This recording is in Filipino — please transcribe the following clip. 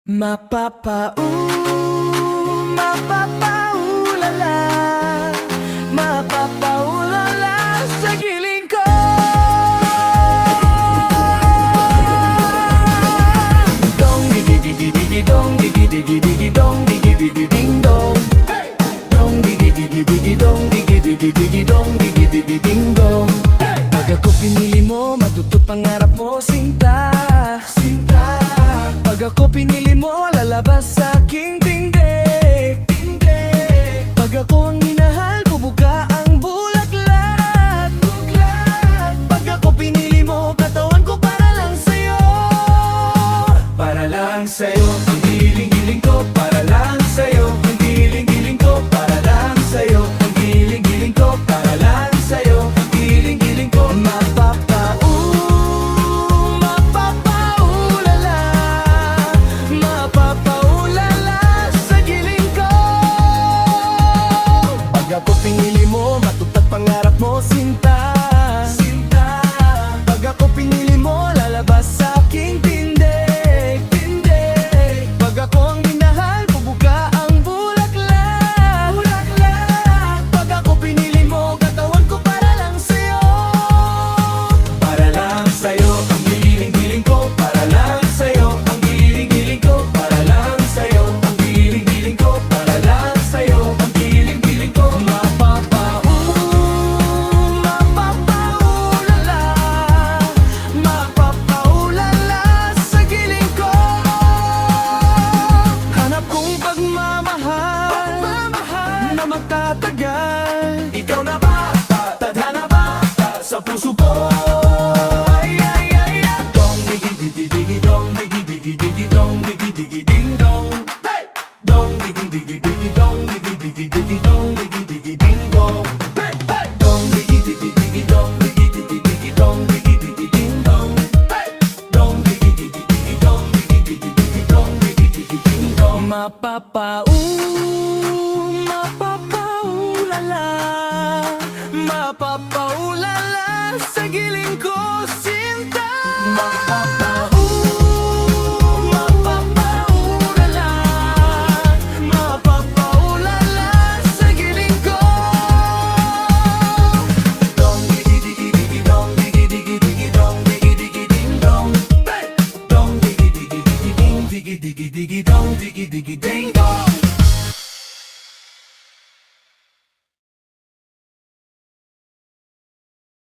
Mapapaulala, mapapaulala sa giling ko. Dong digi digi digi dong digi digi digi dong digi digi ding dong. Dong digi digi digi dong digi digi digi dong digi digi ding dong. Pag ako pinili mo, matutut pangarap mo, sinta. Pag ako pinili mo, lalabas sa aking tindig. Pag ako ang minahal, bubuka ang bulaklak. Pag ako pinili mo, katawan ko para lang sa'yo. Para lang sa'yo, ang giling-giling ko. Para lang sa'yo, ang giling-giling ko. Para lang sa'yo, ang giling-giling ko. Para lang sa'yo, ang giling-giling ko. Mapapaulala sa giling ko. Pag ako pinili mo, matupad pangarap mo, sinta. Pag ako pinili mo, lalabas sa aking tindig. Pag ako ang minahal, bubuka ang bulaklak. Pag ako pinili mo, katawan ko para lang sa'yo. Para lang sa'yo, ang giling-giling ko. Para lang sa'yo, ang giling-giling ko. Para lang sa'yo, ang giling-giling ko. Para lang sa'yo, ang giling-giling ko. Mapapaulala sa giling ko. Hanap kong pagmamahal na magtatagal. Ikaw na ba? Tadhana ba? Sa puso ko. Dong digi digi digi dong digi digi digi dong digi digi ding dong. Dong digi digi digi dong digi digi digi dong digi digi ding dong. Dong digi digi digi dong digi digi digi dong digi digi ding dong. Dong digi digi digi dong digi digi digi dong digi digi ding dong. Mapapaulala, mapapaulala sa giling ko, sinta.